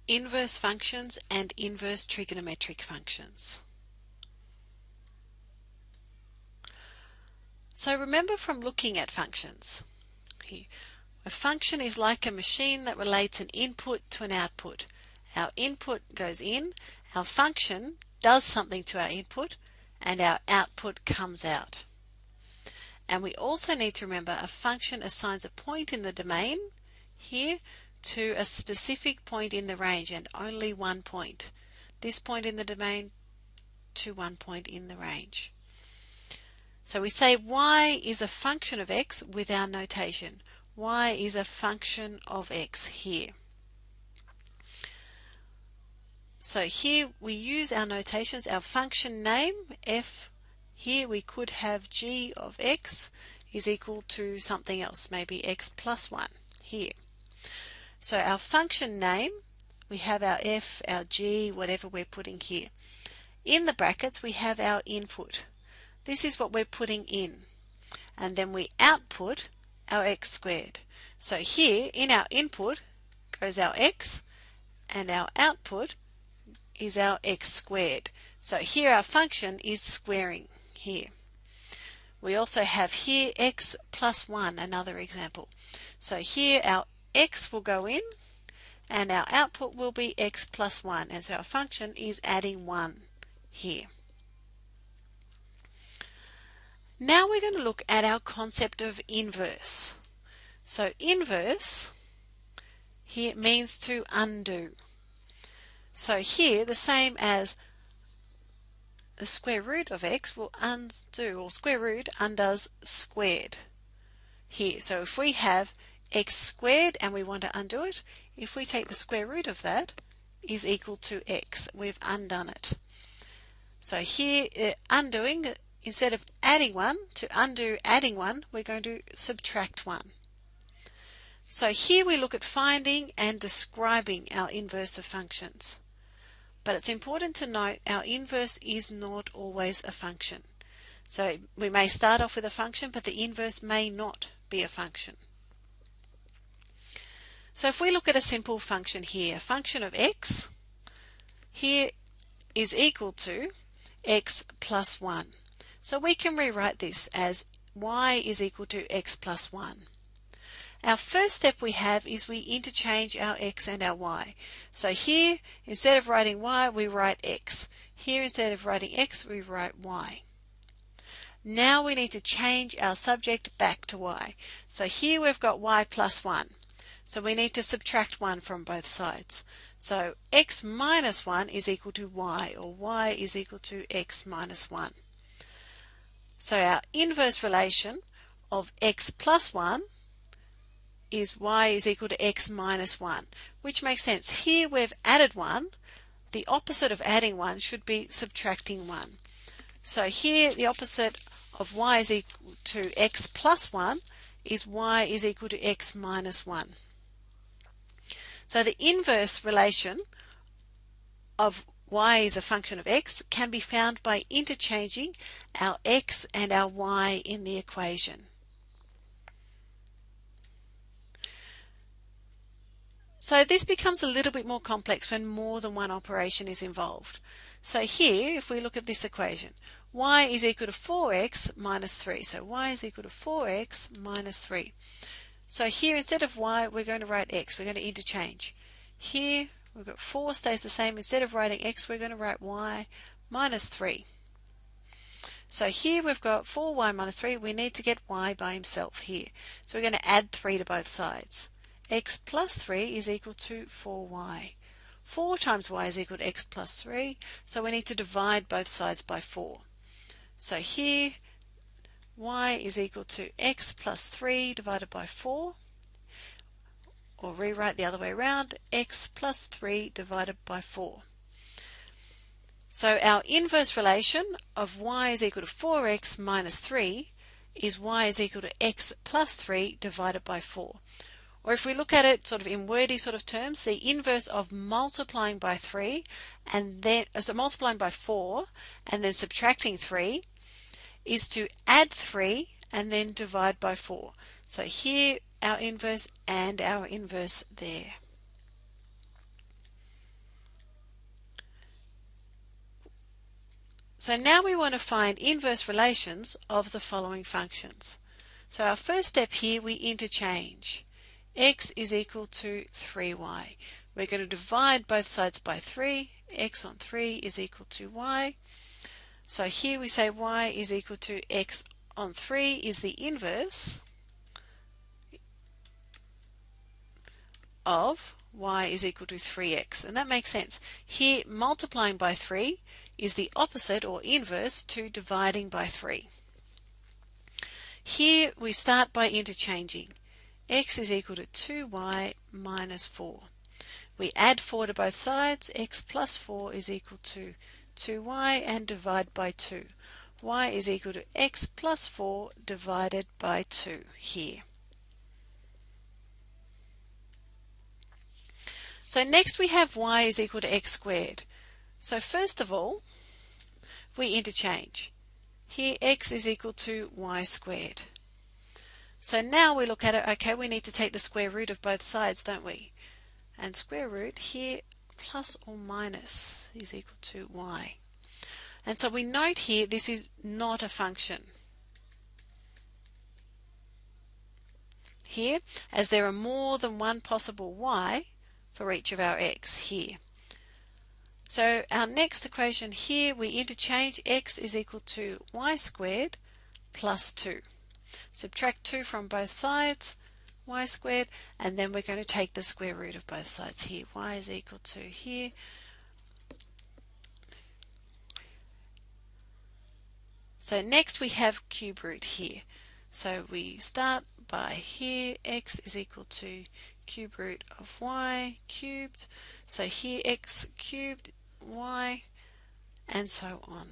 Inverse functions and inverse trigonometric functions. So remember from looking at functions, here, a function is like a machine that relates an input to an output. Our input goes in, our function does something to our input, and our output comes out. And we also need to remember a function assigns a point in the domain, here, to a specific point in the range, and only one point. This point in the domain to one point in the range. So we say y is a function of x with our notation. Y is a function of x here. So here we use our notations, our function name f. Here we could have g of x is equal to something else, maybe x plus 1 here. So our function name, we have our f, our g, whatever we're putting here. In the brackets we have our input. This is what we're putting in. And then we output our x squared. So here in our input goes our x, and our output is our x squared. So here our function is squaring here. We also have here x plus 1, another example. So here our x will go in and our output will be x plus 1, and so our function is adding 1 here. Now we're going to look at our concept of inverse. So inverse here means to undo. So here the same as the square root of x will undo, or square root undoes squared here. So if we have x squared and we want to undo it, if we take the square root of that is equal to x, we've undone it. So here undoing, instead of adding 1, to undo adding 1, we're going to subtract 1. So here we look at finding and describing our inverse of functions. But it's important to note our inverse is not always a function. So we may start off with a function, but the inverse may not be a function. So if we look at a simple function here, a function of x here is equal to x plus 1. So we can rewrite this as y is equal to x plus 1. Our first step we have is we interchange our x and our y. So here, instead of writing y, we write x. Here, instead of writing x, we write y. Now we need to change our subject back to y. So here we've got y plus 1. So we need to subtract 1 from both sides. So x minus 1 is equal to y, or y is equal to x minus 1. So our inverse relation of x plus 1 is y is equal to x minus 1, which makes sense. Here we've added 1. The opposite of adding 1 should be subtracting 1. So here the opposite of y is equal to x plus 1 is y is equal to x minus 1. So the inverse relation of y is a function of x can be found by interchanging our x and our y in the equation. So this becomes a little bit more complex when more than one operation is involved. So here, if we look at this equation, y is equal to 4x minus 3. So y is equal to 4x minus 3. So here, instead of y, we're going to write x. We're going to interchange. Here, we've got 4 stays the same. Instead of writing x, we're going to write y minus 3. So here we've got 4y minus 3. We need to get y by himself here. So we're going to add 3 to both sides. X plus 3 is equal to 4y. 4 times y is equal to x plus 3. So we need to divide both sides by 4. So here, y is equal to x plus 3 divided by 4, or rewrite the other way around, x plus 3 divided by 4. So our inverse relation of y is equal to 4x minus 3 is y is equal to x plus 3 divided by 4. Or if we look at it sort of in wordy sort of terms, the inverse of multiplying by 3 and then multiplying by 4 and then subtracting 3 is to add 3 and then divide by 4. So here our inverse and our inverse there. So now we want to find inverse relations of the following functions. So our first step here, we interchange. X is equal to 3y. We're going to divide both sides by 3. X on 3 is equal to y. So here we say y is equal to x on 3 is the inverse of y is equal to 3x. And that makes sense. Here, multiplying by 3 is the opposite or inverse to dividing by 3. Here we start by interchanging. X is equal to 2y minus 4. We add 4 to both sides. X plus 4 is equal to 2y and divide by 2. Y is equal to x plus 4 divided by 2 here. So next we have y is equal to x squared. So first of all, we interchange. Here x is equal to y squared. So now we look at it, okay, we need to take the square root of both sides, don't we? And square root here, plus or minus, is equal to y. And so we note here this is not a function. Here, as there are more than one possible y for each of our x here. So our next equation here, we interchange x is equal to y squared plus 2. Subtract 2 from both sides, y squared, and then we're going to take the square root of both sides here. Y is equal to here. So next we have cube root here. So we start by here, x is equal to cube root of y cubed. So here x cubed y, and so on.